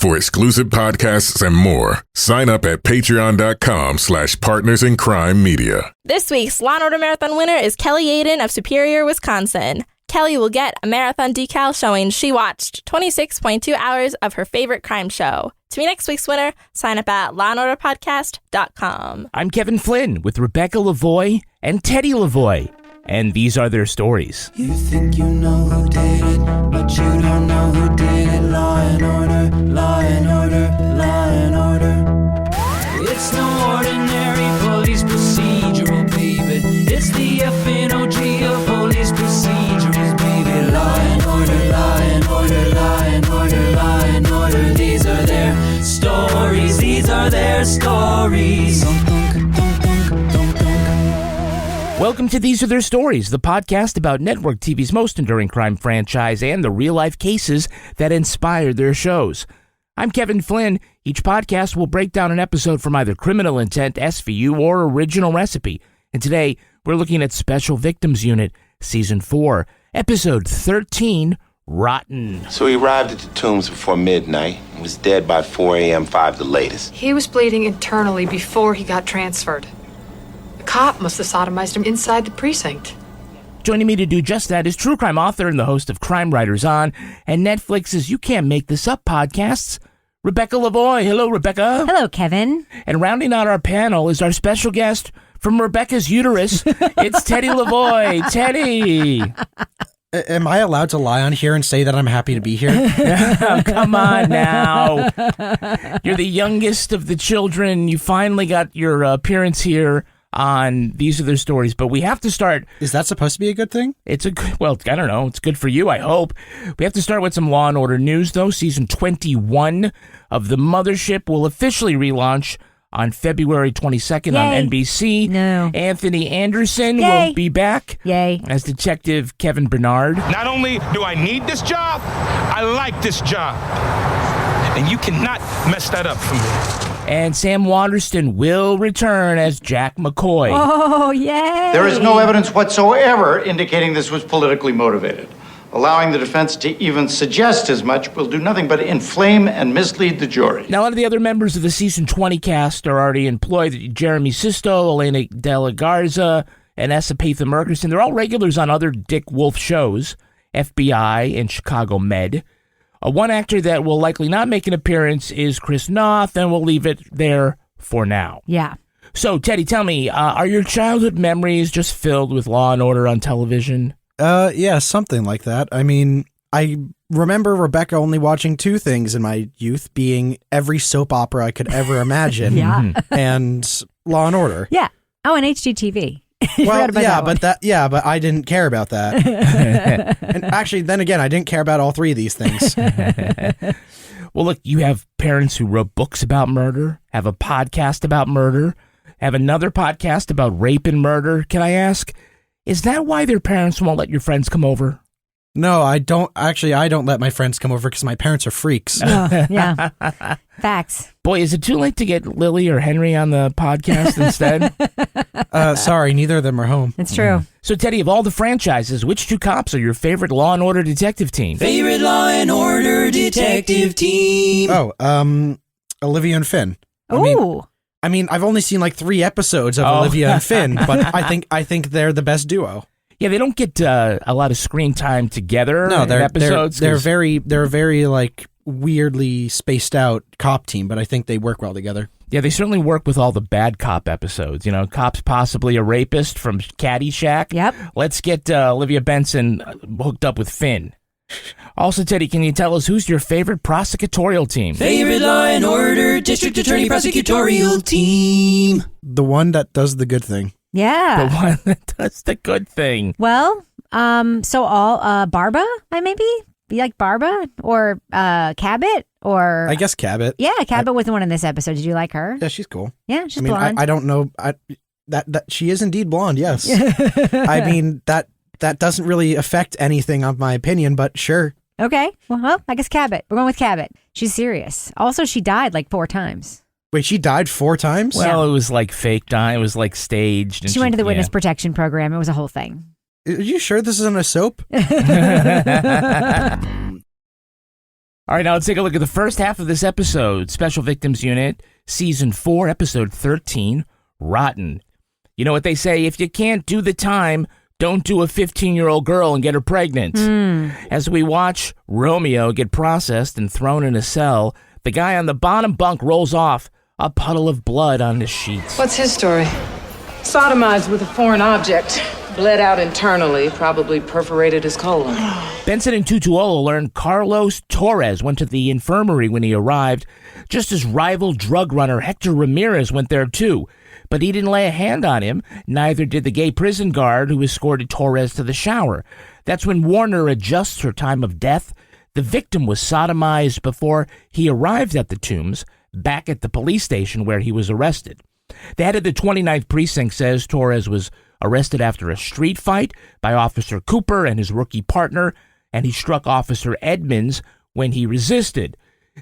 For exclusive podcasts and more, sign up at patreon.com/partnersincrimemedia. This week's Law & Order Marathon winner is Kelly Aiden of Superior, Wisconsin. Kelly will get a marathon decal showing she watched 26.2 hours of her favorite crime show. To be next week's winner, sign up at lawandorderpodcast.com. I'm Kevin Flynn with Rebecca Lavoie and Teddy Lavoie, and these are their stories. You think you know who did it, but you don't know who did it. Law and order, law and order, law and order. It's no ordinary police procedural, baby. It's the FNOG of police procedurals, baby. Law and order, law and order, law and order, law and order. These are their stories, these are their stories. Welcome to These Are Their Stories, the podcast about network TV's most enduring crime franchise and the real-life cases that inspired their shows. I'm Kevin Flynn. Each podcast will break down an episode from either Criminal Intent, SVU, or Original Recipe. And today, we're looking at Special Victims Unit, Season 4, Episode 13, Rotten. So he arrived at the tombs before midnight and was dead by 4 a.m., 5 the latest. He was bleeding internally before he got transferred. The cop must have sodomized him inside the precinct. Joining me to do just that is true crime author and the host of Crime Writers On and Netflix's You Can't Make This Up podcasts, Rebecca Lavoie. Hello, Rebecca. Hello, Kevin. And rounding out our panel is our special guest from Rebecca's uterus. It's Teddy Lavoie. Teddy. Am I allowed to lie on here and say that I'm happy to be here? Oh, come on now. You're the youngest of the children. You finally got your appearance here on These Are Their Stories, but we have to start. Is that supposed to be a good thing? It's a good, well, I don't know. It's good for you, I hope. We have to start with some Law & Order news, though. Season 21 of The Mothership will officially relaunch on February 22nd Yay. on NBC. No. Anthony Anderson Yay. will be back Yay. as Detective Kevin Bernard. Not only do I need this job, I like this job. And you cannot mess that up for me. And Sam Waterston will return as Jack McCoy. Oh, yay. There is no evidence whatsoever indicating this was politically motivated. Allowing the defense to even suggest as much will do nothing but inflame and mislead the jury. Now, a lot of the other members of the Season 20 cast are already employed. Jeremy Sisto, Elena De La Garza, and Esapatha Murkerson. They're all regulars on other Dick Wolf shows, FBI and Chicago Med. One actor that will likely not make an appearance is Chris Noth, and we'll leave it there for now. Yeah. So, Teddy, tell me, are your childhood memories just filled with Law and Order on television? Yeah, something like that. I mean, I remember Rebecca only watching two things in my youth, being every soap opera I could ever imagine. Yeah. And Law and Order. Yeah. Oh, and HGTV. Well, yeah, but I didn't care about that. And actually, then again, I didn't care about all three of these things. Well, look, you have parents who wrote books about murder, have a podcast about murder, have another podcast about rape and murder. Can I ask, is that why their parents won't let your friends come over? No, I don't. Actually, I don't let my friends come over because my parents are freaks. Oh, yeah. Facts. Boy, is it too late to get Lily or Henry on the podcast instead? Sorry, neither of them are home. It's true. So, Teddy, of all the franchises, which two cops are your favorite Law and Order detective team? Favorite Law and Order detective team. Oh, Olivia and Finn. Ooh. I mean, I've only seen like 3 episodes of Olivia and Finn, but I think they're the best duo. Yeah, they don't get a lot of screen time together. No, they're episodes. They're very like weirdly spaced out cop team, but I think they work well together. Yeah, they certainly work with all the bad cop episodes. You know, Cop's possibly a rapist from Caddyshack. Yep. Let's get Olivia Benson hooked up with Finn. Also, Teddy, can you tell us who's your favorite prosecutorial team? Favorite Law and Order district attorney prosecutorial team. The one that does the good thing. Yeah. The one that does the good thing. Well, so all Barba, maybe? You like Barba or Cabot or I guess Cabot. Yeah, Cabot was the one in this episode. Did you like her? Yeah, she's cool. Yeah, she's I mean, blonde. I don't know. That she is indeed blonde. Yes. I mean that doesn't really affect anything of my opinion, but sure. Okay. Well, I guess Cabot. We're going with Cabot. She's serious. Also, she died like 4 times. Wait, she died 4 times? Well, it was like fake dying. It was like staged. And she went to the witness protection program. It was a whole thing. Are you sure this isn't a soap? All right, now let's take a look at the first half of this episode. Special Victims Unit, Season 4, Episode 13, Rotten. You know what they say, if you can't do the time, don't do a 15-year-old girl and get her pregnant. As we watch Romeo get processed and thrown in a cell, the guy on the bottom bunk rolls off, a puddle of blood on his sheets. What's his story? Sodomized with a foreign object. Bled out internally, probably perforated his colon. Benson and Tutuola learned Carlos Torres went to the infirmary when he arrived, just as rival drug runner Hector Ramirez went there too. But he didn't lay a hand on him, neither did the gay prison guard who escorted Torres to the shower. That's when Warner adjusts her time of death. The victim was sodomized before he arrived at the tombs, back at the police station where he was arrested. The head of the 29th precinct says Torres was arrested after a street fight by Officer Cooper and his rookie partner, and he struck Officer Edmonds when he resisted.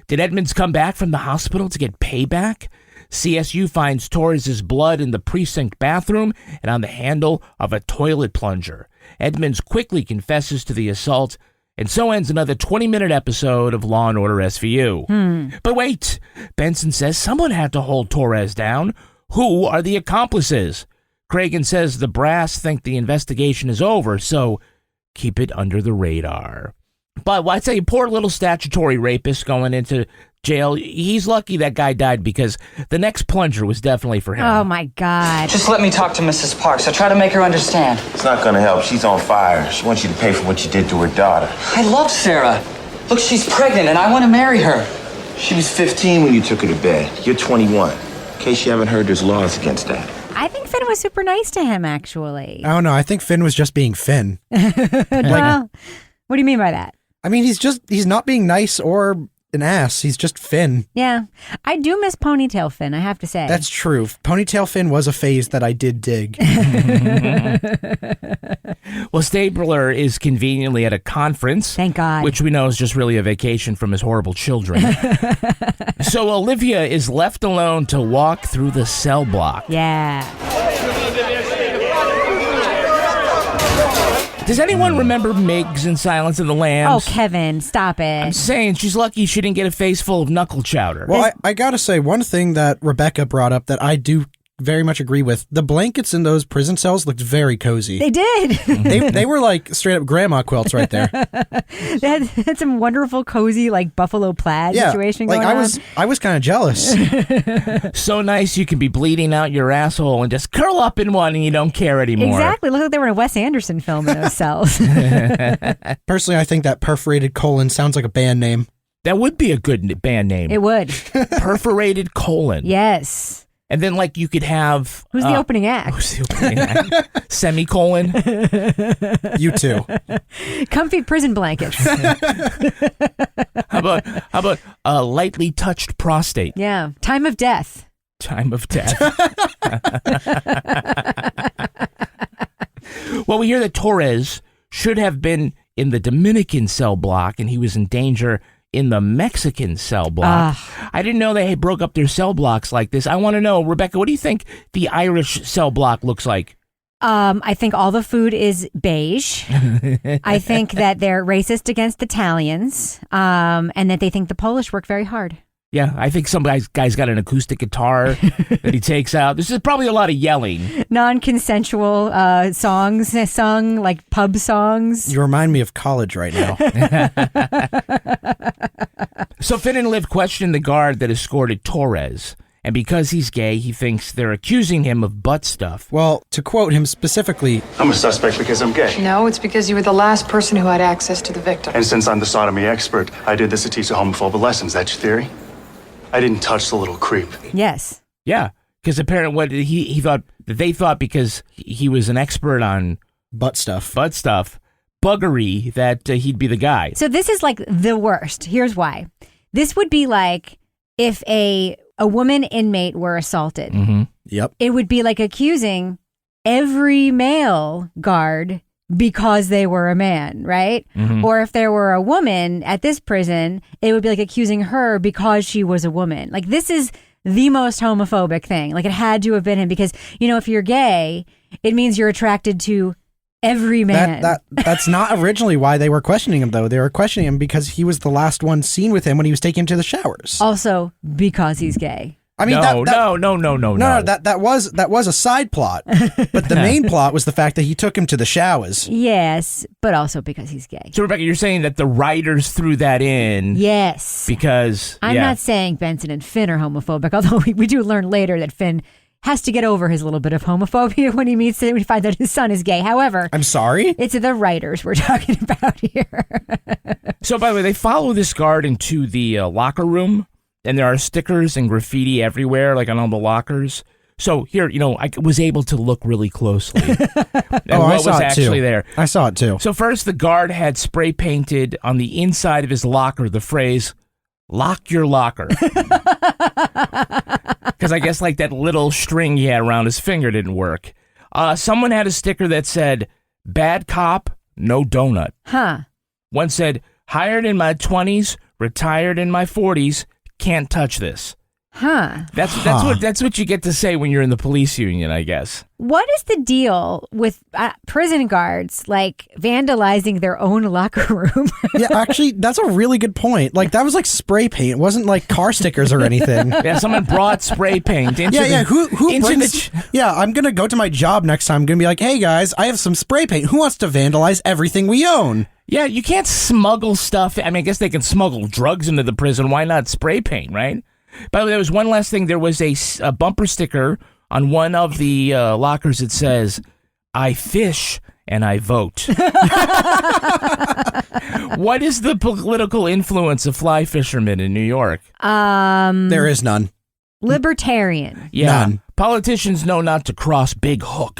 Did Edmonds come back from the hospital to get payback? CSU finds Torres' blood in the precinct bathroom and on the handle of a toilet plunger. Edmonds quickly confesses to the assault, and so ends another 20-minute episode of Law & Order SVU. But wait, Benson says someone had to hold Torres down. Who are the accomplices? Cragen says the brass think the investigation is over, so keep it under the radar. But I'd say poor little statutory rapist going into jail, he's lucky that guy died because the next plunger was definitely for him. Oh, my God. Just let me talk to Mrs. Parks. I try to make her understand. It's not gonna help. She's on fire. She wants you to pay for what you did to her daughter. I love Sarah. Look, she's pregnant and I want to marry her. She was 15 when you took her to bed. You're 21. In case you haven't heard, there's laws against that. I think Finn was super nice to him, actually. I don't know. I think Finn was just being Finn. Well, what do you mean by that? I mean, he's not being nice or an ass. He's just Finn. Yeah. I do miss Ponytail Finn, I have to say. That's true. Ponytail Finn was a phase that I did dig. Well, Stabler is conveniently at a conference. Thank God. Which we know is just really a vacation from his horrible children. So Olivia is left alone to walk through the cell block. Yeah. Does anyone remember Miggs in Silence of the Lambs? Oh, Kevin, stop it. I'm saying she's lucky she didn't get a face full of knuckle chowder. Well, I gotta say, one thing that Rebecca brought up that I do very much agree with, the blankets in those prison cells looked very cozy. They did. they were like straight up grandma quilts right there. They had some wonderful, cozy, like buffalo plaid situation going on. I was kind of jealous. So nice you can be bleeding out your asshole and just curl up in one and you don't care anymore. Exactly. Look like they were in a Wes Anderson film in those cells. Personally, I think that Perforated Colon sounds like a band name. That would be a good band name. It would. Perforated Colon. Yes. And then, like, you could have... Who's the opening act? Who's the opening act? Semicolon. You too. Comfy prison blankets. How about a lightly touched prostate? Yeah. Time of death. Time of death. Well, we hear that Torres should have been in the Dominican cell block, and he was in danger in the Mexican cell block. I didn't know they broke up their cell blocks like this. I want to know, Rebecca, what do you think the Irish cell block looks like? I think all the food is beige. I think that they're racist against Italians, and that they think the Polish work very hard. Yeah, I think some guy's got an acoustic guitar that he takes out. This is probably a lot of yelling. Non-consensual songs sung, like pub songs. You remind me of college right now. So Finn and Liv question the guard that escorted Torres. And because he's gay, he thinks they're accusing him of butt stuff. Well, to quote him specifically... I'm a suspect because I'm gay. No, it's because you were the last person who had access to the victim. And since I'm the sodomy expert, I did this to teach a homophobe a lesson. Is that your theory? I didn't touch the little creep. Yes. Yeah, because apparently what he thought, that they thought because he was an expert on... Butt stuff, buggery, that he'd be the guy. So this is like the worst. Here's why. This would be like if a woman inmate were assaulted. Mm-hmm. Yep. It would be like accusing every male guard because they were a man, right? Mm-hmm. Or if there were a woman at this prison, it would be like accusing her because she was a woman. Like, this is the most homophobic thing. Like, it had to have been him because, you know, if you're gay, it means you're attracted to Every man. That's not originally why they were questioning him, though. They were questioning him because he was the last one seen with him when he was taking him to the showers. Also, because he's gay. I mean, no. That was a side plot, but the main plot was the fact that he took him to the showers. Yes, but also because he's gay. So, Rebecca, you're saying that the writers threw that in? Yes. Because I'm not saying Benson and Fin are homophobic, although we do learn later that Fin has to get over his little bit of homophobia when he finds out his son is gay. However, I'm sorry? It's the writers we're talking about here. So, by the way, they follow this guard into the locker room. And there are stickers and graffiti everywhere, like on all the lockers. So here, I was able to look really closely. And I what saw was it actually too. there. I saw it too. So first, the guard had spray painted on the inside of his locker the phrase, "Lock your locker." Because I guess like that little string he had around his finger didn't work. Someone had a sticker that said, "Bad cop, no donut." Huh. One said, "Hired in my 20s, retired in my 40s. Can't touch this." Huh. That's what you get to say when you're in the police union, I guess. What is the deal with prison guards like vandalizing their own locker room? Yeah, actually, that's a really good point. Like that was like spray paint. It wasn't like car stickers or anything. Yeah, someone brought spray paint. Who brings? Yeah, I'm gonna go to my job next time. I'm gonna be like, hey guys, I have some spray paint. Who wants to vandalize everything we own? Yeah, you can't smuggle stuff. I mean, I guess they can smuggle drugs into the prison. Why not spray paint, right? By the way, there was one last thing. There was a bumper sticker on one of the lockers that says, "I fish and I vote." What is the political influence of fly fishermen in New York? There is none. Libertarian. Yeah. None. Politicians know not to cross Big Hook.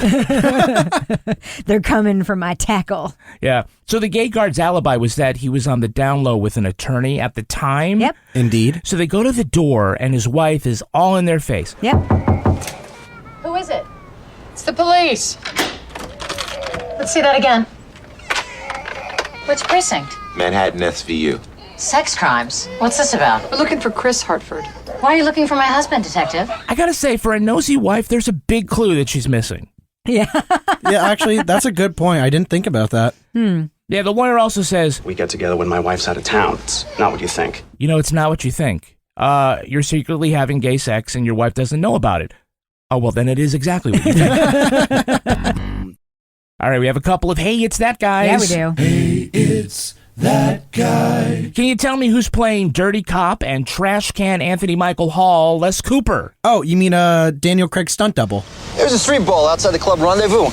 They're coming for my tackle. Yeah. So the gay guard's alibi was that he was on the down low with an attorney at the time. Yep. Indeed. So they go to the door and his wife is all in their face. Yep. Who is it? It's the police. Let's see that again. Which precinct? Manhattan SVU. Sex crimes. What's this about? We're looking for Chris Hartford. Why are you looking for my husband, Detective? I gotta say, for a nosy wife, there's a big clue that she's missing. Yeah. Yeah, actually, that's a good point. I didn't think about that. Yeah, the lawyer also says, We get together when my wife's out of town. It's not what you think. it's not what you think. You're secretly having gay sex and your wife doesn't know about it. Oh, well, then it is exactly what you think. All right, we have a couple of Hey, It's That Guys. Yeah, we do. Hey, it's that guy. Can you tell me who's playing Dirty Cop and Trash Can Anthony Michael Hall, Les Cooper? Oh, you mean Daniel Craig stunt double? There was a street brawl outside the club Rendezvous.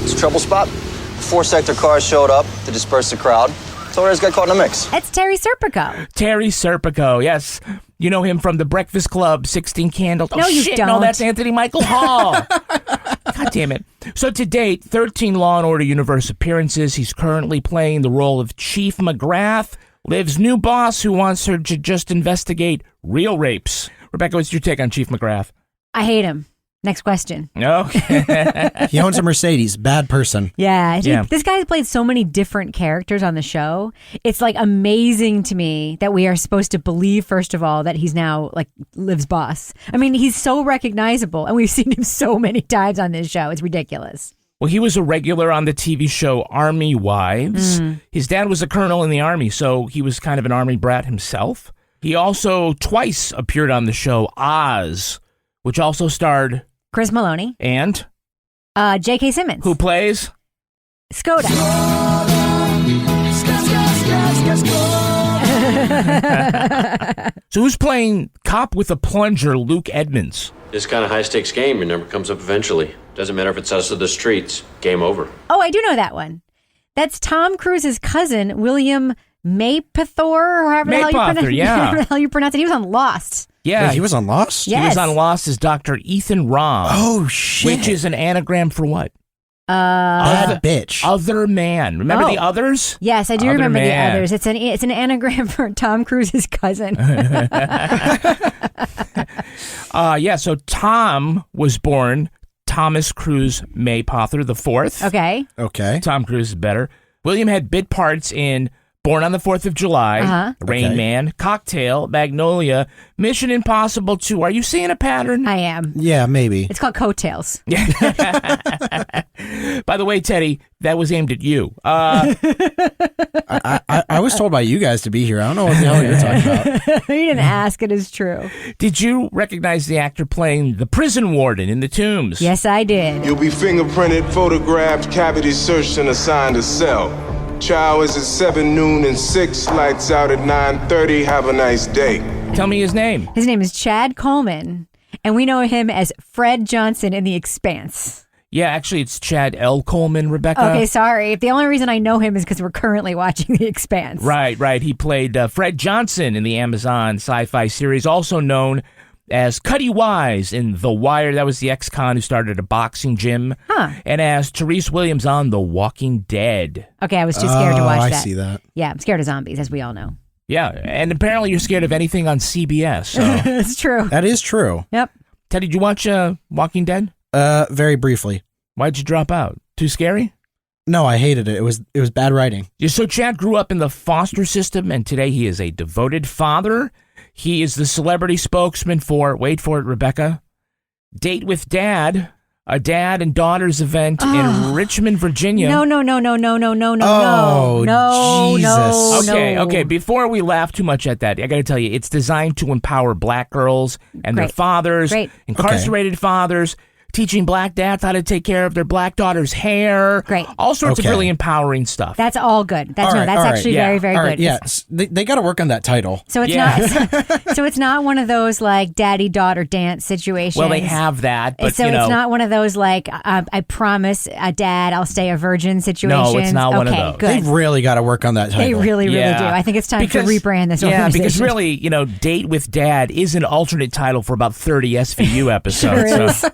It's a trouble spot. 4-sector cars showed up to disperse the crowd. Torres got caught in the mix. That's Terry Serpico. Terry Serpico, yes. You know him from The Breakfast Club, 16 Candles. No, you shit, don't. No, that's Anthony Michael Hall. God damn it. So to date, 13 Law & Order Universe appearances. He's currently playing the role of Chief McGrath, Liv's new boss who wants her to just investigate real rapes. Rebecca, what's your take on Chief McGrath? I hate him. Next question. Okay. He owns a Mercedes. Bad person. Yeah, Yeah. This guy has played so many different characters on the show. It's like amazing to me that we are supposed to believe, first of all, that he's now like Liv's boss. I mean, he's so recognizable, and we've seen him so many times on this show. It's ridiculous. Well, he was a regular on the TV show Army Wives. His dad was a colonel in the Army, so he was kind of an Army brat himself. He also twice appeared on the show Oz, which also starred Chris Maloney and J.K. Simmons, who plays Skoda. So who's playing cop with a plunger, Luke Edmonds? This kind of high-stakes game, your number comes up eventually. Doesn't matter if it's us or the streets. Game over. Oh, I do know that one. That's Tom Cruise's cousin, William Mapother, or however the hell you pronounce however the hell you pronounce it. He was on Lost. Yeah. Wait, he was on Lost? Yes. He was on Lost as Dr. Ethan Rom. Oh, shit. Which is an anagram for what? Bad bitch. Other man. Remember the others? Yes, I do Other remember man. the others. It's an anagram for Tom Cruise's cousin. Yeah, so Tom was born Thomas Cruise Mapother IV. Okay. Tom Cruise is better. William had bit parts in Born on the 4th of July, Rain Man, Cocktail, Magnolia, Mission Impossible 2. Are you seeing a pattern? I am. Yeah, maybe. It's called Coattails. By the way, Teddy, that was aimed at you. I was told by you guys to be here. I don't know what the hell you're talking about. You didn't ask. It is true. Did you recognize the actor playing the prison warden in The Tombs? Yes, I did. You'll be fingerprinted, photographed, cavity searched, and assigned a cell. Chow is at 7 noon and 6, lights out at 9:30. Have a nice day. Tell me his name. His name is Chad Coleman, and we know him as Fred Johnson in The Expanse. Yeah, actually, it's Chad L. Coleman, Rebecca. Okay, sorry. The only reason I know him is because we're currently watching The Expanse. Right. He played Fred Johnson in the Amazon sci-fi series, also known as Cuddy Wise in The Wire. That was the ex-con who started a boxing gym. Huh. And as Therese Williams on The Walking Dead. Okay, I was too scared to watch that. I see that. Yeah, I'm scared of zombies, as we all know. Yeah, and apparently you're scared of anything on CBS. So. It's true. That is true. Yep. Teddy, did you watch Walking Dead? Very briefly. Why'd you drop out? Too scary? No, I hated it. It was bad writing. Yeah, so Chad grew up in the foster system, and today he is a devoted father. He is the celebrity spokesman for, wait for it, Rebecca, Date with Dad, a dad and daughter's event in Richmond, Virginia. No. Oh, Jesus. Okay. Before we laugh too much at that, I got to tell you, it's designed to empower black girls and their fathers, incarcerated fathers, teaching black dads how to take care of their black daughter's hair. Great. All sorts of really empowering stuff. That's all good. That's actually very, very good. Yeah, they got to work on that title. So it's not. So it's not one of those like daddy-daughter dance situations. Well, they have that, but so it's not one of those like I promise a dad I'll stay a virgin situations. No, it's not one of those. Good. They've really got to work on that title. They really do. I think it's time to rebrand this organization. Yeah, because really, Date with Dad is an alternate title for about 30 SVU episodes. Sure so.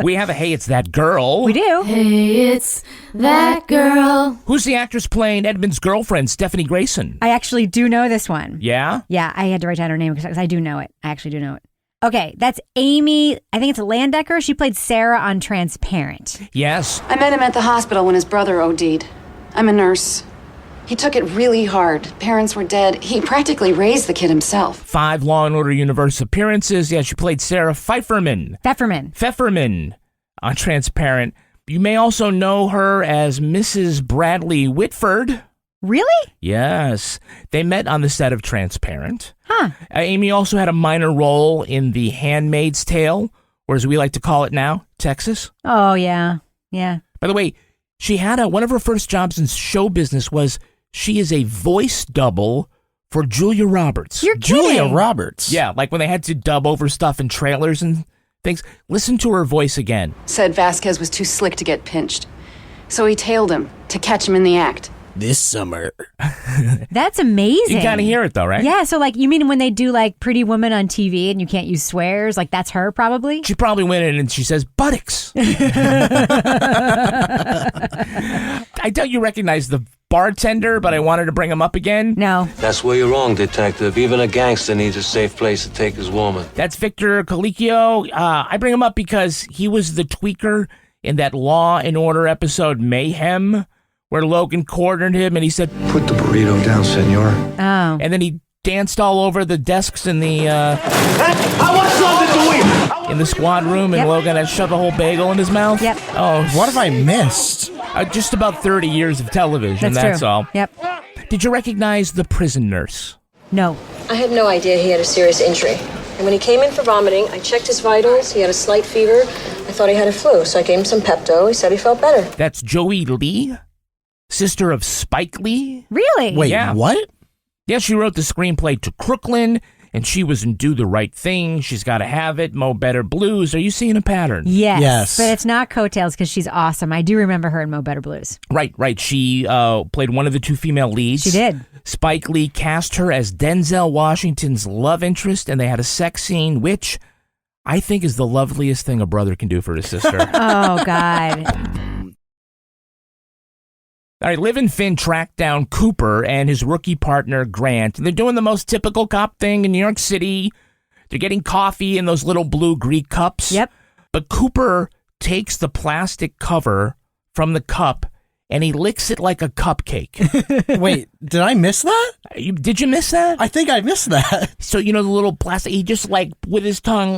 We have a Hey, It's That Girl. We do. Hey, it's that girl. Who's the actress playing Edmund's girlfriend, Stephanie Grayson? I actually do know this one. Yeah? Yeah, I had to write down her name because I do know it. I actually do know it. Okay, that's Amy, I think it's Landecker. She played Sarah on Transparent. Yes. I met him at the hospital when his brother OD'd. I'm a nurse. He took it really hard. Parents were dead. He practically raised the kid himself. 5 Law & Order Universe appearances. Yeah, she played Sarah Pfefferman on Transparent. You may also know her as Mrs. Bradley Whitford. Really? Yes. They met on the set of Transparent. Huh. Amy also had a minor role in The Handmaid's Tale, or as we like to call it now, Texas. Oh, yeah. Yeah. By the way, she had one of her first jobs in show business was she is a voice double for Julia Roberts. You're kidding. Julia Roberts? Yeah, like when they had to dub over stuff in trailers and things. Listen to her voice again. Said Vasquez was too slick to get pinched. So he tailed him to catch him in the act. This summer. That's amazing. You kind of hear it though, right? Yeah, so like you mean when they do like Pretty Woman on TV and you can't use swears, like that's her probably? She probably went in and she says, buttocks. I doubt you recognize the bartender, but I wanted to bring him up again. No. That's where you're wrong, detective. Even a gangster needs a safe place to take his woman. That's Victor Colicchio. I bring him up because he was the tweaker in that Law and Order episode Mayhem, where Logan cornered him and he said, "Put the burrito down, senor." Oh. And then he danced all over the desks in the I want something to eat. in the squad room, and Logan had shoved a whole bagel in his mouth. Yep. Oh, what have I missed? Just about 30 years of television, that's true. all. Yep. Did you recognize the prison nurse? No. I had no idea he had a serious injury. And when he came in for vomiting, I checked his vitals. He had a slight fever. I thought he had a flu, so I gave him some Pepto. He said he felt better. That's Joey Lee, sister of Spike Lee. Really? Wait, what? Yeah, she wrote the screenplay to Crooklyn, and she was in Do the Right Thing. She's Got to Have It, Mo Better Blues. Are you seeing a pattern? Yes. But it's not coattails because she's awesome. I do remember her in Mo Better Blues. Right. She played one of the 2 female leads. She did. Spike Lee cast her as Denzel Washington's love interest, and they had a sex scene, which I think is the loveliest thing a brother can do for his sister. Oh, God. All right, Liv and Finn track down Cooper and his rookie partner, Grant. And they're doing the most typical cop thing in New York City. They're getting coffee in those little blue Greek cups. Yep. But Cooper takes the plastic cover from the cup and he licks it like a cupcake. Wait, did I miss that? Did you miss that? I think I missed that. So, the little plastic, he just like with his tongue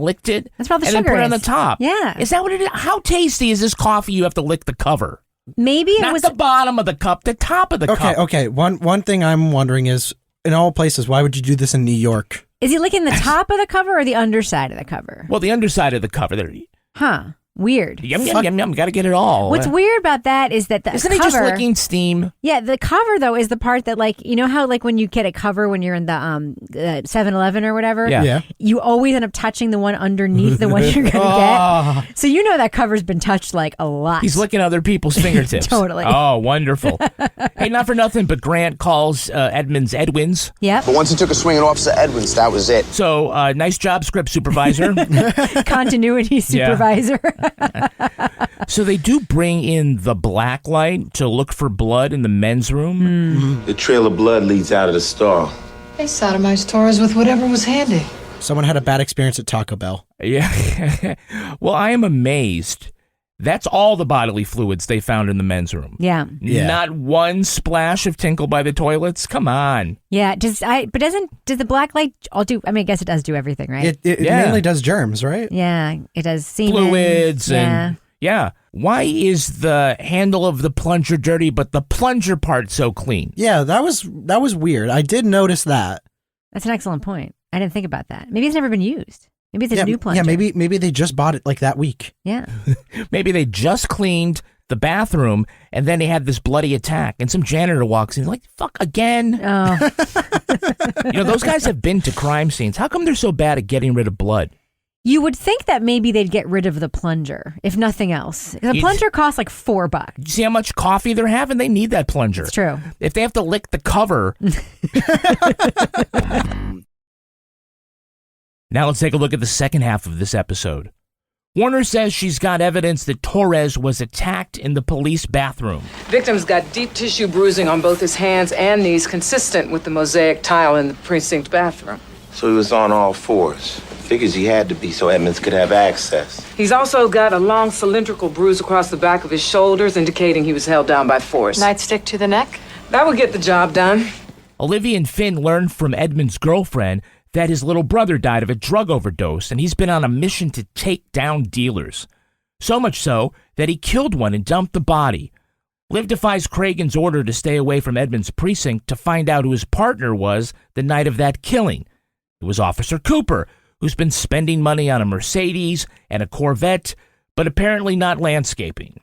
licked it. That's where all the and sugar then put it on is. the top. Yeah. Is that what it is? How tasty is this coffee you have to lick the cover? Maybe it Not was the bottom of the cup, the top of the cup. Okay. One thing I'm wondering is, in all places, why would you do this in New York? Is he licking the top of the cover or the underside of the cover? Well, the underside of the cover. There. Huh. Weird. Yum, yum, yum, yum. Got to get it all. What's weird about that is that the Isn't cover... he just licking steam? Yeah, the cover, though, is the part that, like, you know how, like, when you get a cover when you're in the 7-Eleven or whatever? Yeah. You always end up touching the one underneath the one you're going to get. So you know that cover's been touched, like, a lot. He's licking other people's fingertips. Totally. Oh, wonderful. Hey, not for nothing, but Grant calls Edmonds Edwins. Yep. But once he took a swing at Officer Edwards, that was it. So, nice job, script supervisor. Continuity supervisor. So they do bring in the black light to look for blood in the men's room. The trail of blood leads out of the stall. They sodomized Torres with whatever was handy. Someone had a bad experience at Taco Bell. Yeah. Well, I am amazed. That's all the bodily fluids they found in the men's room. Yeah. Not one splash of tinkle by the toilets. Come on. Yeah. Does the black light all do? I mean, I guess it does do everything, right? It mainly does germs, right? Yeah. It does semen. Fluids Yeah. and... Yeah. Why is the handle of the plunger dirty, but the plunger part so clean? Yeah, that was weird. I did notice that. That's an excellent point. I didn't think about that. Maybe it's never been used. Maybe it's a new plunger. Yeah, maybe they just bought it like that week. Yeah. Maybe they just cleaned the bathroom and then they had this bloody attack and some janitor walks in like, fuck, again? Oh. Those guys have been to crime scenes. How come they're so bad at getting rid of blood? You would think that maybe they'd get rid of the plunger, if nothing else. The plunger costs like $4. You see how much coffee they're having? They need that plunger. It's true. If they have to lick the cover. Now let's take a look at the second half of this episode. Warner says she's got evidence that Torres was attacked in the police bathroom. Victim's got deep tissue bruising on both his hands and knees, consistent with the mosaic tile in the precinct bathroom. So he was on all fours. Figures he had to be so Edmonds could have access. He's also got a long cylindrical bruise across the back of his shoulders, indicating he was held down by force. Nightstick to the neck? That would get the job done. Olivia and Finn learned from Edmund's girlfriend that his little brother died of a drug overdose, and he's been on a mission to take down dealers. So much so that he killed one and dumped the body. Liv defies Cragen's order to stay away from Edmund's precinct to find out who his partner was the night of that killing. It was Officer Cooper, who's been spending money on a Mercedes and a Corvette, but apparently not landscaping.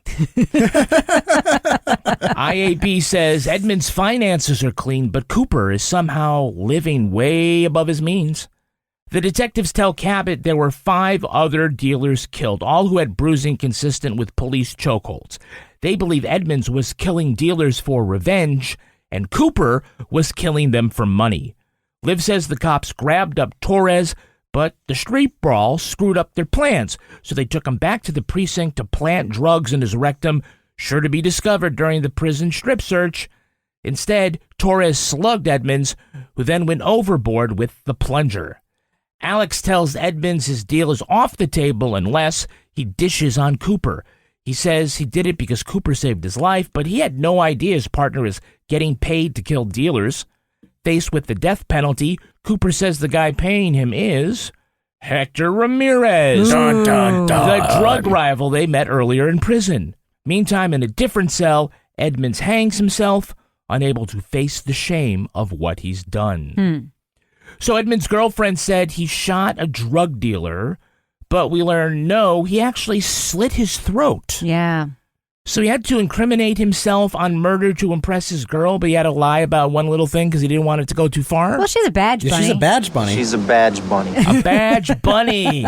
IAB says Edmund's finances are clean, but Cooper is somehow living way above his means. The detectives tell Cabot there were 5 other dealers killed, all who had bruising consistent with police chokeholds. They believe Edmonds was killing dealers for revenge, and Cooper was killing them for money. Liv says the cops grabbed up Torres, but the street brawl screwed up their plans, so they took him back to the precinct to plant drugs in his rectum, sure to be discovered during the prison strip search. Instead, Torres slugged Edmonds, who then went overboard with the plunger. Alex tells Edmonds his deal is off the table unless he dishes on Cooper. He says he did it because Cooper saved his life, but he had no idea his partner is getting paid to kill dealers. Faced with the death penalty, Cooper says the guy paying him is Hector Ramirez, Dun, dun, dun. the drug rival they met earlier in prison. Meantime, in a different cell, Edmonds hangs himself, unable to face the shame of what he's done. So Edmonds' girlfriend said he shot a drug dealer, but we learn no, he actually slit his throat. Yeah. So he had to incriminate himself on murder to impress his girl, but he had to lie about one little thing because he didn't want it to go too far? Well, she's a badge bunny. She's a badge bunny. She's a badge bunny. A badge bunny.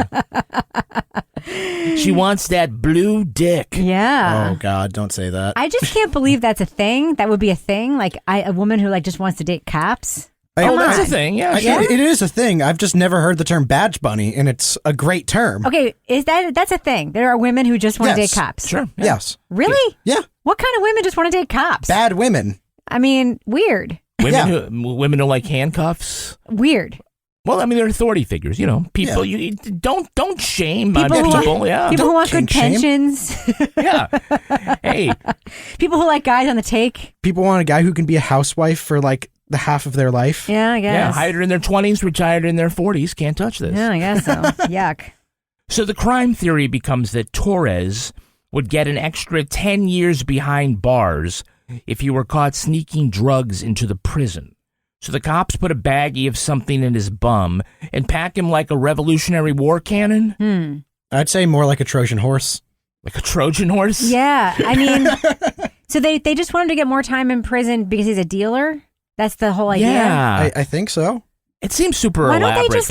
She wants that blue dick. Yeah. Oh, God, don't say that. I just can't believe that's a thing. That would be a thing. Like a woman who just wants to date cops. That's a thing. Yeah, sure. It is a thing. I've just never heard the term badge bunny, and it's a great term. Okay, that's a thing? There are women who just want to date cops. Sure. Yeah. Yes. Really? Yeah. What kind of women just want to date cops? Bad women. I mean, weird. Women who like handcuffs. Weird. Well, I mean, they're authority figures, people. Yeah. You don't shame People who people. Yeah, People who want good kink shame. pensions. yeah. Hey, People who like guys on the take. People want a guy who can be a housewife for like the half of their life. Yeah, I guess. yeah, hired in their 20s, retired in their 40s. Can't touch this. Yeah, I guess so. Yuck. So the crime theory becomes that Torres would get an extra 10 years behind bars if he were caught sneaking drugs into the prison. So the cops put a baggie of something in his bum and pack him like a Revolutionary War cannon. I'd say more like a Trojan horse. Like a Trojan horse? Yeah, I mean, so they just want him to get more time in prison because he's a dealer? That's the whole idea? Yeah. I think so. It seems super Why elaborate. don't they just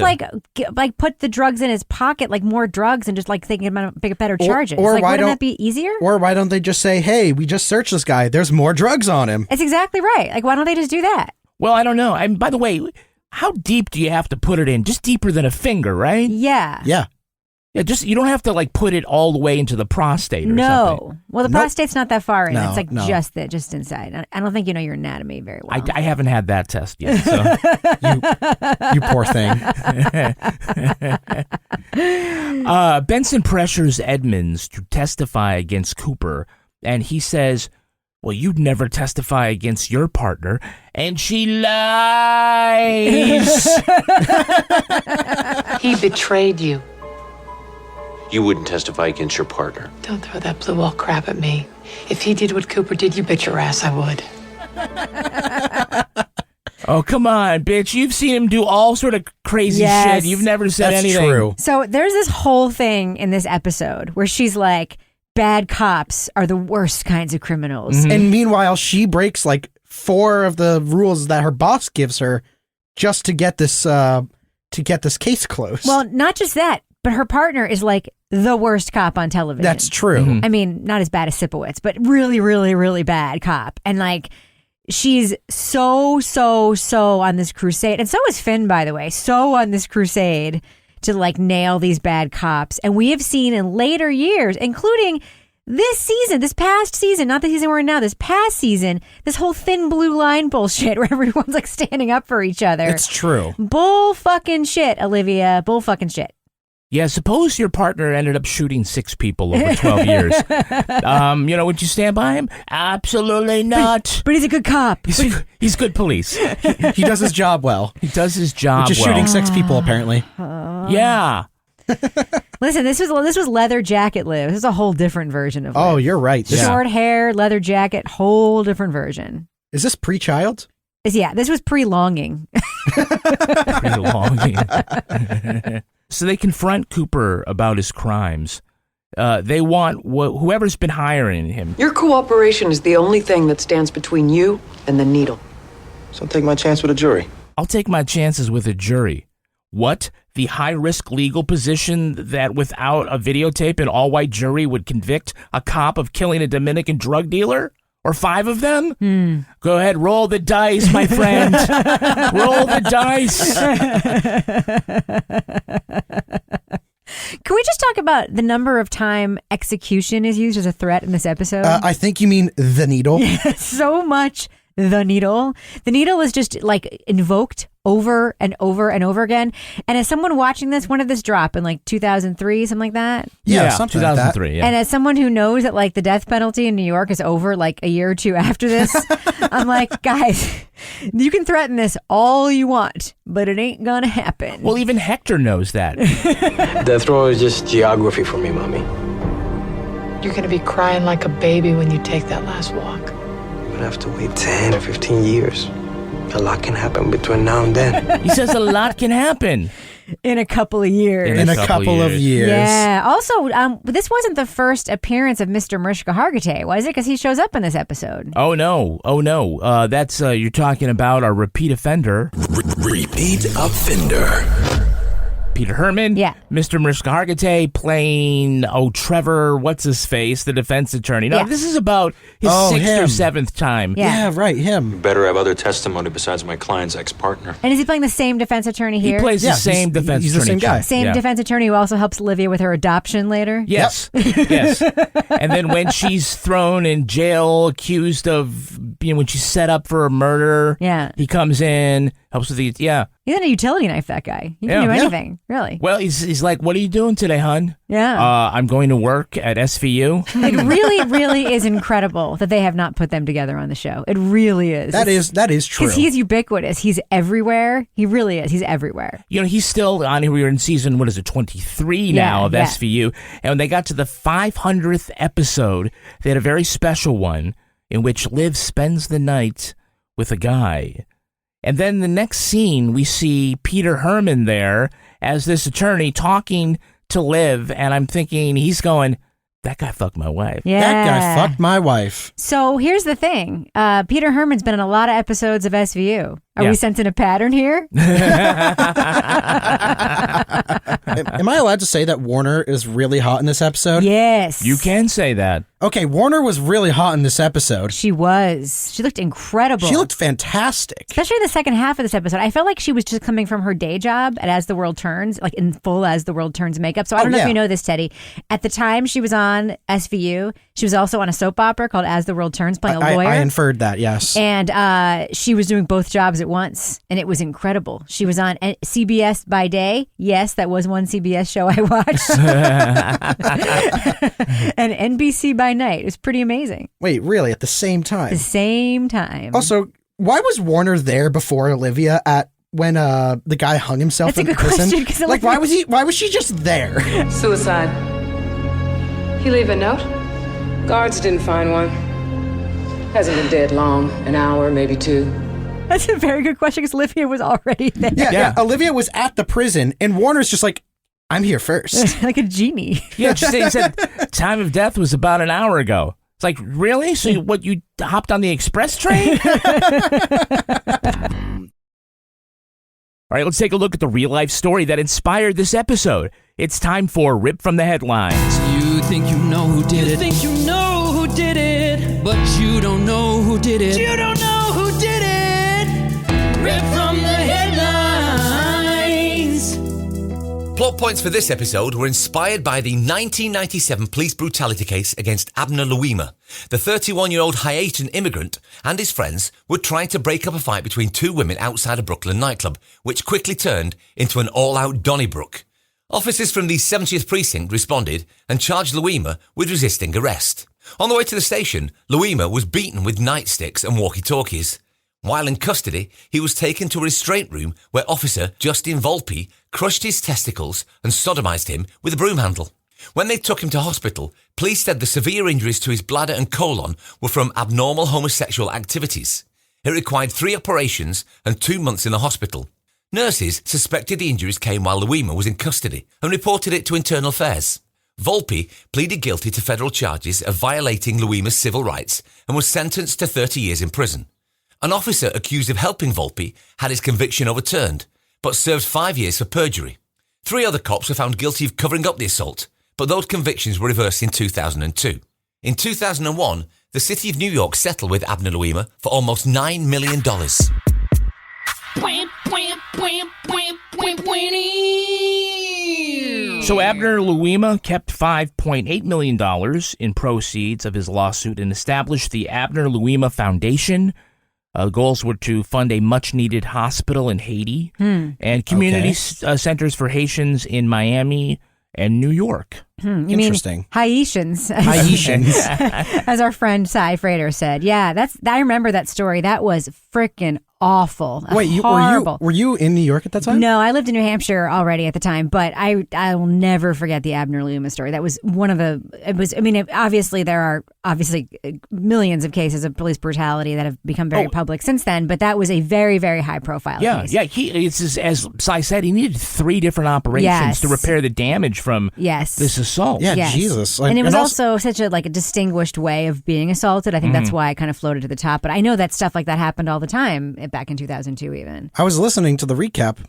like put the drugs in his pocket, like more drugs, and just like thinking about better charges? Or like, why wouldn't don't- that be easier? Or why don't they just say, hey, we just searched this guy. There's more drugs on him. It's exactly right. Like, why don't they just do that? Well, I don't know. By the way, how deep do you have to put it in? Just deeper than a finger, right? Yeah. Yeah. Yeah, you don't have to like put it all the way into the prostate or something. No. Well, the prostate's not that far in. No, it's like no. just inside. I don't think you know your anatomy very well. I haven't had that test yet. So. You poor thing. Benson pressures Edmonds to testify against Cooper, and he says, well, you'd never testify against your partner. And she lies. He betrayed you. You wouldn't testify against your partner. Don't throw that blue wall crap at me. If he did what Cooper did, you bet your ass I would. Oh, come on, bitch. You've seen him do all sort of crazy Yes. shit. You've never said That's anything. true. So there's this whole thing in this episode where she's like, bad cops are the worst kinds of criminals. Mm-hmm. And meanwhile, she breaks like 4 of the rules that her boss gives her just to get this case closed. Well, not just that, but her partner is like the worst cop on television. That's true. Mm-hmm. I mean, not as bad as Sipowicz, but really, really, really bad cop. And like, she's so on this crusade. And so is Finn, by the way, so on this crusade to like nail these bad cops. And we have seen in later years, including this past season, not the season we're in now, this past season, this whole thin blue line bullshit where everyone's like standing up for each other. It's true. Bull fucking shit, Olivia. Bull fucking shit. Yeah, suppose your partner ended up shooting 6 people over 12 years. Would you stand by him? Absolutely not. But he's a good cop. He's good police. He does his job well. He does his job Just well. shooting 6 people, apparently. Yeah. Listen, this was leather jacket Liv. This is a whole different version of Liv. Oh, you're right. Short hair, leather jacket, whole different version. Is this pre-child? Yeah, this was pre-longing. Pre-longing. So they confront Cooper about his crimes. They want whoever's been hiring him. Your cooperation is the only thing that stands between you and the needle. So I'll take my chance with a jury. I'll take my chances with a jury. What? The high-risk legal position that without a videotape an all-white jury would convict a cop of killing a Dominican drug dealer? Or 5 of them? Go ahead, roll the dice, my friend. Roll the dice. Can we just talk about the number of time execution is used as a threat in this episode? I think you mean the needle. So much the needle. The needle is just like invoked over and over and over again. And as someone watching this, when did this drop? In like 2003, something like that? Yeah, something 2003, like that. yeah. And as someone who knows that like the death penalty in New York is over like a year or 2 after this, I'm like, guys, you can threaten this all you want, but it ain't gonna happen. Well, even Hector knows that. Death row is just geography for me, Mommy. You're gonna be crying like a baby when you take that last walk. I'm gonna have to wait 10 or 15 years. A lot can happen between now and then. He says a lot can happen. In a couple of years. In a couple of years. Yeah. Also, this wasn't the first appearance of Mr. Mariska Hargitay, was it? Because he shows up in this episode. Oh, no. That's, you're talking about our repeat offender. Repeat offender. Peter Herman. Yeah. Mr. Mariska Hargitay playing, Trevor, what's his face, the defense attorney. No, Yeah. this is about his 6th or 7th time. Yeah. right, him. You better have other testimony besides my client's ex-partner. And is he playing the same defense attorney here? He plays the same defense he's the attorney. same guy. Same Yeah. defense attorney who also helps Olivia with her adoption later? Yes. Yes. And then when she's thrown in jail, accused of, when she's set up for a murder, Yeah. he comes in, Helps with the, yeah. He's in a utility knife, that guy. He can do anything, really. Well, he's like, what are you doing today, hun? Yeah. I'm going to work at SVU. It really, really is incredible that they have not put them together on the show. It really is. That is true. Because he's ubiquitous. He's everywhere. He really is. He's everywhere. You know, he's still on here. We're in season, 23 now of SVU. And when they got to the 500th episode, they had a very special one in which Liv spends the night with a guy. And then the next scene, we see Peter Herman there as this attorney talking to Liv, and I'm thinking, he's going, that guy fucked my wife. Yeah. That guy fucked my wife. So here's the thing. Peter Herman's been in a lot of episodes of SVU. Are we sensing a pattern here? Am I allowed to say that Warner is really hot in this episode? Yes. You can say that. Okay, Warner was really hot in this episode. She was. She looked incredible. She looked fantastic. Especially the second half of this episode. I felt like she was just coming from her day job at As the World Turns, like in full As the World Turns makeup. So I don't know if you know this, Teddy. At the time she was on SVU, she was also on a soap opera called As the World Turns, playing a lawyer. I inferred that, yes. And she was doing both jobs at once, and it was incredible. She was on CBS by day. Yes, that was one CBS show I watched. And NBC by night. It was pretty amazing. Wait, really? At the same time? The same time. Also, why was Warner there before Olivia when the guy hung himself That's in a good prison? question, Like, why was she just there? Suicide. He leave a note? Guards didn't find one. Hasn't been dead long. An hour, maybe 2. That's a very good question because Olivia was already there. Yeah, Olivia was at the prison, and Warner's just like, I'm here first. Like a genie. Yeah, he said time of death was about an hour ago. It's like, really? So you hopped on the express train? All right, let's take a look at the real-life story that inspired this episode. It's time for Rip from the Headlines. You think you know who did it. You think you know who did it. But you don't know who did it. You don't know who did it. Rip from the Headlines. Plot points for this episode were inspired by the 1997 police brutality case against Abner Louima. The 31-year-old Haitian immigrant and his friends were trying to break up a fight between two women outside a Brooklyn nightclub, which quickly turned into an all-out Donnybrook. Officers from the 70th Precinct responded and charged Louima with resisting arrest. On the way to the station, Louima was beaten with nightsticks and walkie-talkies. While in custody, he was taken to a restraint room where Officer Justin Volpe crushed his testicles and sodomized him with a broom handle. When they took him to hospital, police said the severe injuries to his bladder and colon were from abnormal homosexual activities. It required 3 operations and 2 months in the hospital. Nurses suspected the injuries came while Louima was in custody and reported it to Internal Affairs. Volpe pleaded guilty to federal charges of violating Louima's civil rights and was sentenced to 30 years in prison. An officer accused of helping Volpe had his conviction overturned, but served 5 years for perjury. 3 other cops were found guilty of covering up the assault, but those convictions were reversed in 2002. In 2001, the city of New York settled with Abner Louima for almost $9 million. So Abner Louima kept $5.8 million in proceeds of his lawsuit and established the Abner Louima Foundation. The goals were to fund a much-needed hospital in Haiti and community centers for Haitians in Miami and New York. Interesting. Haitians. As our friend Cy Frater said. Yeah, I remember that story. That was frickin' awful. Wait, were you in New York at that time? No, I lived in New Hampshire already at the time, but I will never forget the Abner Louima story. That was one of the, obviously there are millions of cases of police brutality that have become very public since then, but that was a very, very high profile case. Yeah, as Cy said, he needed 3 different operations to repair the damage from this assault. Yeah, yes. Jesus. And it was also such a distinguished way of being assaulted. I think that's why I kind of floated to the top, but I know that stuff like that happened all the time back in 2002 even. I was listening to the recap.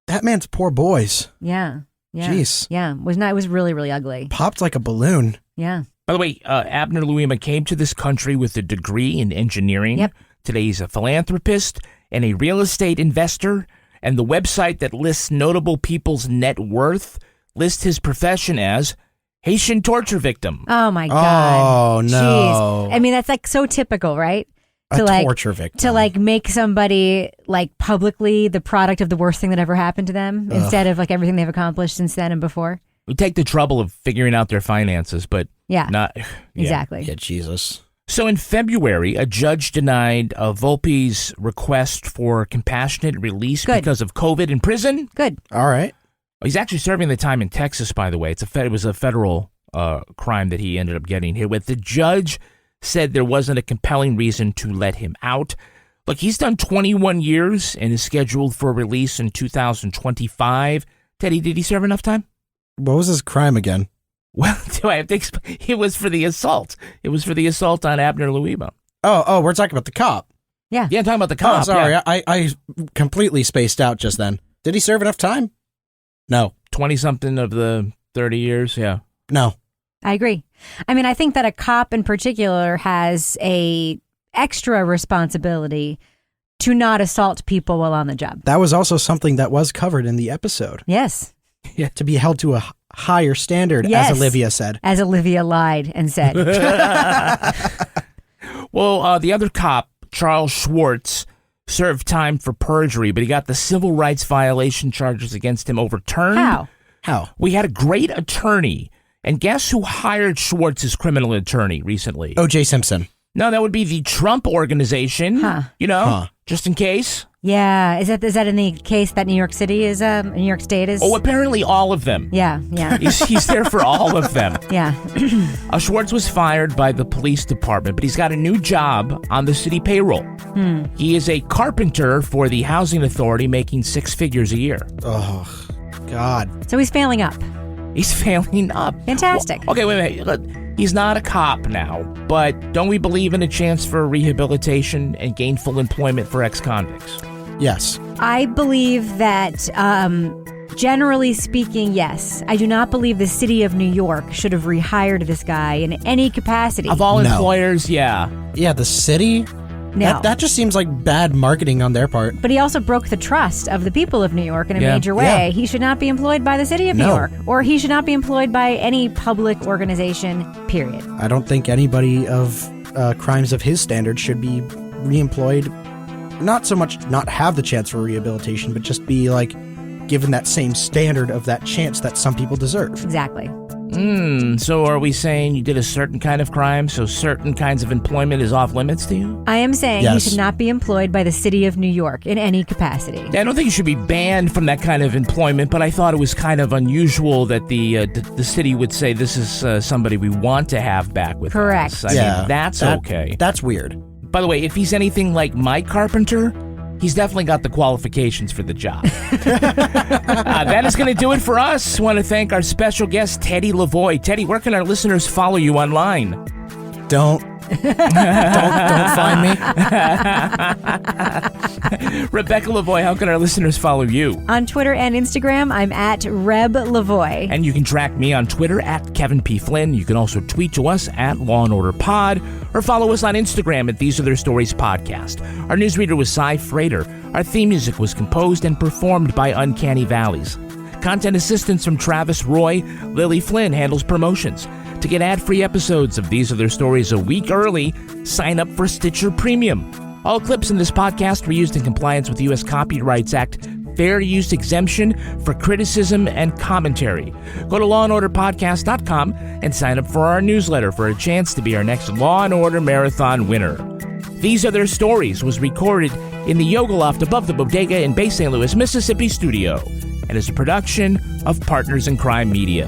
That man's poor boys. Yeah. Jeez. Yeah. It was really, really ugly. Popped like a balloon. Yeah. By the way, Abner Louima came to this country with a degree in engineering. Yep. Today he's a philanthropist and a real estate investor. And the website that lists notable people's net worth lists his profession as Haitian torture victim. Oh, my God. Oh, no. Jeez. That's so typical, right? torture victim. To like make somebody like publicly the product of the worst thing that ever happened to them instead of like everything they've accomplished since then and before. We take the trouble of figuring out their finances, but not exactly. Yeah, Jesus. So in February, a judge denied Volpe's request for compassionate release because of COVID in prison. Good. All right. He's actually serving the time in Texas, by the way. It was a federal crime that he ended up getting hit with. The judge said there wasn't a compelling reason to let him out. Look, he's done 21 years and is scheduled for release in 2025. Teddy, did he serve enough time? What was his crime again? Well, do I have to explain? It was for the assault. It was for the assault on Abner Louima. Oh, we're talking about the cop. Yeah. Yeah, I'm talking about the cop. Oh, sorry. Yeah. I completely spaced out just then. Did he serve enough time? No. 20-something of the 30 years, yeah. No. I agree. I mean, I think that a cop in particular has a extra responsibility to not assault people while on the job. That was also something that was covered in the episode. Yes. Yeah, to be held to a higher standard, yes. as Olivia said. As Olivia lied and said. Well, the other cop, Charles Schwartz, served time for perjury, but he got the civil rights violation charges against him overturned. How? We had a great attorney, and guess who hired Schwartz as criminal attorney recently? O.J. Simpson. No, that would be the Trump organization, just in case. Yeah. Is that in the case that New York City is, New York State is? Oh, apparently all of them. Yeah. He's there for all of them. Yeah. Schwartz was fired by the police department, but he's got a new job on the city payroll. He is a carpenter for the housing authority, making 6 figures a year. Oh, God. So he's failing up. He's failing up. Fantastic. Well, okay, wait. Look, he's not a cop now, but don't we believe in a chance for rehabilitation and gainful employment for ex-convicts? Yes. I believe that, generally speaking, yes. I do not believe the city of New York should have rehired this guy in any capacity. Of all employers, yeah. Yeah, the city? No. That just seems like bad marketing on their part. But he also broke the trust of the people of New York in a major way. Yeah. He should not be employed by the city of New York, or he should not be employed by any public organization, period. I don't think anybody of crimes of his standard should be reemployed. Not so much not have the chance for rehabilitation, but just be like given that same standard of that chance that some people deserve. Exactly. So are we saying you did a certain kind of crime, so certain kinds of employment is off limits to you? I am saying he should not be employed by the city of New York in any capacity. I don't think you should be banned from that kind of employment, but I thought it was kind of unusual that the city would say this is somebody we want to have back with Correct. us. I mean, that's okay. That's weird. By the way, if he's anything like my carpenter, he's definitely got the qualifications for the job. That is going to do it for us. I want to thank our special guest, Teddy Lavoie. Teddy, where can our listeners follow you online? Don't find me. Rebecca Lavoie, how can our listeners follow you? On Twitter and Instagram, I'm at Reb Lavoie. And you can track me on Twitter at Kevin P. Flynn. You can also tweet to us at Law & Order Pod or follow us on Instagram at These Are Their Stories Podcast. Our newsreader was Cy Frater. Our theme music was composed and performed by Uncanny Valleys. Content assistance from Travis Roy. Lily Flynn handles promotions. To get ad-free episodes of These Are Their Stories a week early, sign up for Stitcher Premium. All clips in this podcast were used in compliance with the U.S. Copyrights Act fair use exemption for criticism and commentary. Go to lawandorderpodcast.com and sign up for our newsletter for a chance to be our next Law & Order Marathon winner. These Are Their Stories was recorded in the Yoga Loft above the Bodega in Bay St. Louis, Mississippi studio and is a production of Partners in Crime Media.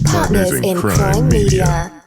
Partners in Crime Media.